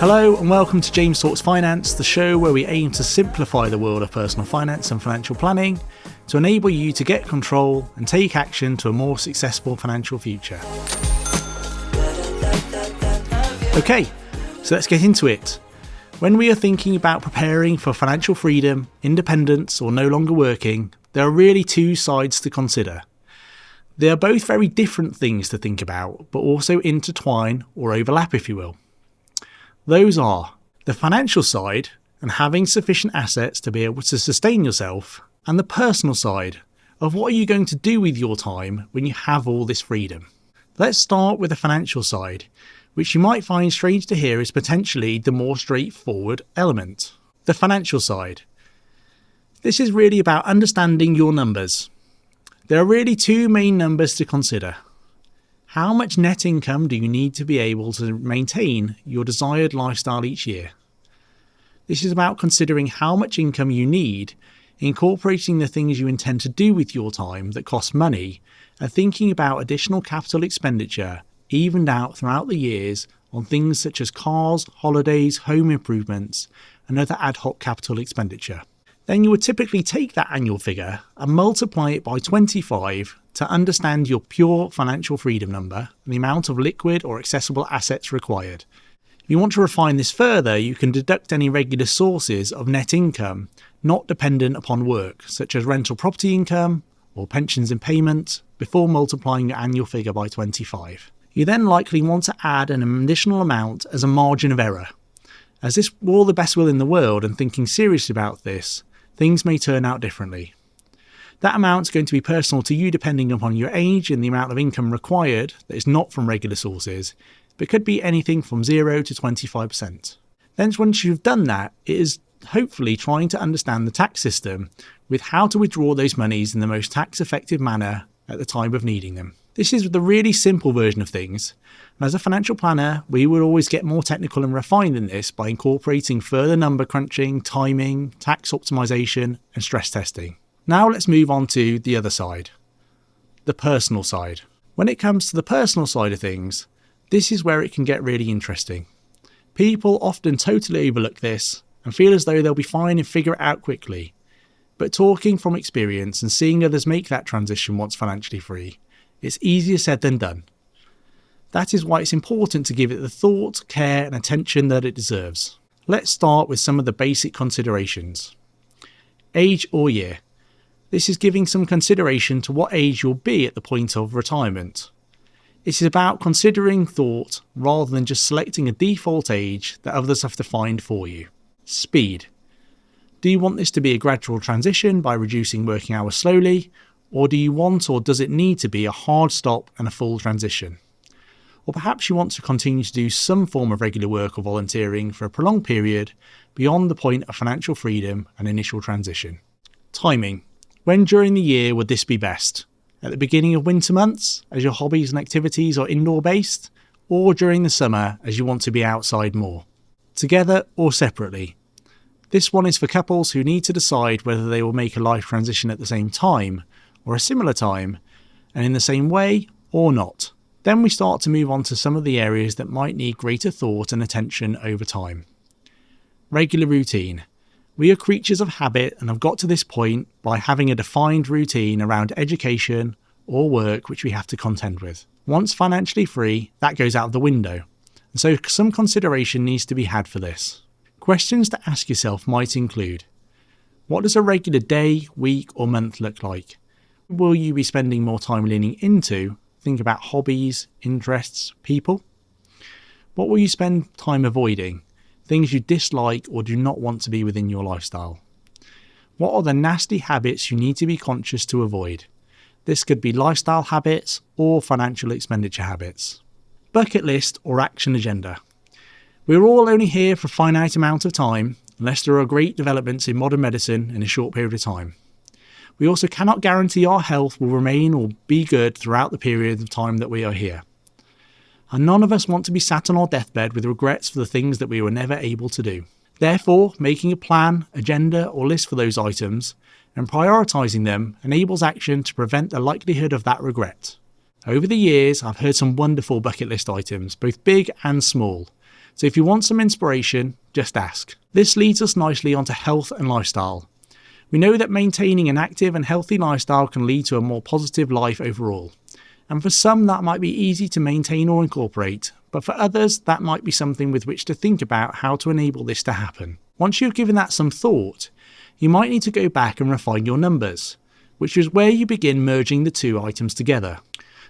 Hello and welcome to James Talks Finance, the show where we aim to simplify the world of personal finance and financial planning to enable you to get control and take action to a more successful financial future. Okay, so let's get into it. When we are thinking about preparing for financial freedom, independence, or no longer working, there are really two sides to consider. They are both very different things to think about, but also intertwine or overlap, if you will. Those are the financial side and having sufficient assets to be able to sustain yourself, and the personal side of what are you going to do with your time when you have all this freedom. Let's start with the financial side, which you might find strange to hear is potentially the more straightforward element. The financial side. This is really about understanding your numbers. There are really two main numbers to consider. How much net income do you need to be able to maintain your desired lifestyle each year? This is about considering how much income you need, incorporating the things you intend to do with your time that cost money, and thinking about additional capital expenditure evened out throughout the years on things such as cars, holidays, home improvements, and other ad hoc capital expenditure. Then you would typically take that annual figure and multiply it by 25 to understand your pure financial freedom number and the amount of liquid or accessible assets required. If you want to refine this further, you can deduct any regular sources of net income not dependent upon work, such as rental property income or pensions and payments, before multiplying your annual figure by 25. You then likely want to add an additional amount as a margin of error. As this were all the best will in the world and thinking seriously about this, things may turn out differently. That amount is going to be personal to you depending upon your age and the amount of income required that is not from regular sources, but could be anything from 0 to 25%. Then once you've done that, it is hopefully trying to understand the tax system with how to withdraw those monies in the most tax effective manner at the time of needing them. This is the really simple version of things, and as a financial planner, we would always get more technical and refined than this by incorporating further number crunching, timing, tax optimization, and stress testing. Now let's move on to the other side, the personal side. When it comes to the personal side of things, this is where it can get really interesting. People often totally overlook this and feel as though they'll be fine and figure it out quickly. But talking from experience and seeing others make that transition once financially free, it's easier said than done. That is why it's important to give it the thought, care and attention that it deserves. Let's start with some of the basic considerations. Age or year. This is giving some consideration to what age you'll be at the point of retirement. It is about considering thought rather than just selecting a default age that others have to find for you. Speed. Do you want this to be a gradual transition by reducing working hours slowly, or do you want or does it need to be a hard stop and a full transition? Or perhaps you want to continue to do some form of regular work or volunteering for a prolonged period beyond the point of financial freedom and initial transition. Timing. When during the year would this be best? At the beginning of winter months, as your hobbies and activities are indoor based, or during the summer as you want to be outside more? Together or separately? This one is for couples who need to decide whether they will make a life transition at the same time, or a similar time, and in the same way or not. Then we start to move on to some of the areas that might need greater thought and attention over time. Regular routine. We are creatures of habit and have got to this point by having a defined routine around education or work which we have to contend with. Once financially free, that goes out of the window, and so some consideration needs to be had for this. Questions to ask yourself might include: what does a regular day, week or month look like? Will you be spending more time leaning into? Think about hobbies, interests, people. What will you spend time avoiding? Things you dislike or do not want to be within your lifestyle. What are the nasty habits you need to be conscious to avoid? This could be lifestyle habits or financial expenditure habits. Bucket list or action agenda. We're all only here for a finite amount of time, unless there are great developments in modern medicine in a short period of time. We also cannot guarantee our health will remain or be good throughout the period of time that we are here. And none of us want to be sat on our deathbed with regrets for the things that we were never able to do. Therefore, making a plan, agenda or list for those items and prioritising them enables action to prevent the likelihood of that regret. Over the years, I've heard some wonderful bucket list items, both big and small, So if you want some inspiration, just ask. This leads us nicely onto health and lifestyle. We know that maintaining an active and healthy lifestyle can lead to a more positive life overall. And for some that might be easy to maintain or incorporate, but for others that might be something with which to think about how to enable this to happen. Once you've given that some thought, you might need to go back and refine your numbers, which is where you begin merging the two items together.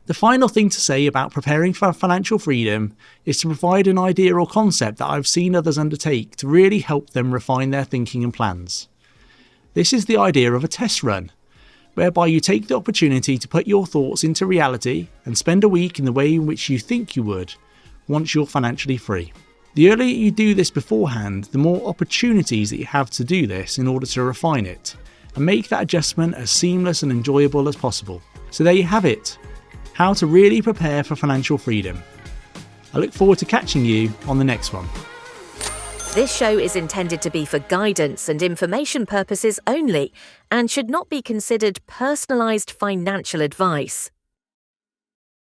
The final thing to say about preparing for financial freedom is to provide an idea or concept that I've seen others undertake to really help them refine their thinking and plans. This is the idea of a test run, whereby you take the opportunity to put your thoughts into reality and spend a week in the way in which you think you would once you're financially free. The earlier you do this beforehand, the more opportunities that you have to do this in order to refine it and make that adjustment as seamless and enjoyable as possible. So there you have it, how to really prepare for financial freedom. I look forward to catching you on the next one. This show is intended to be for guidance and information purposes only and should not be considered personalised financial advice.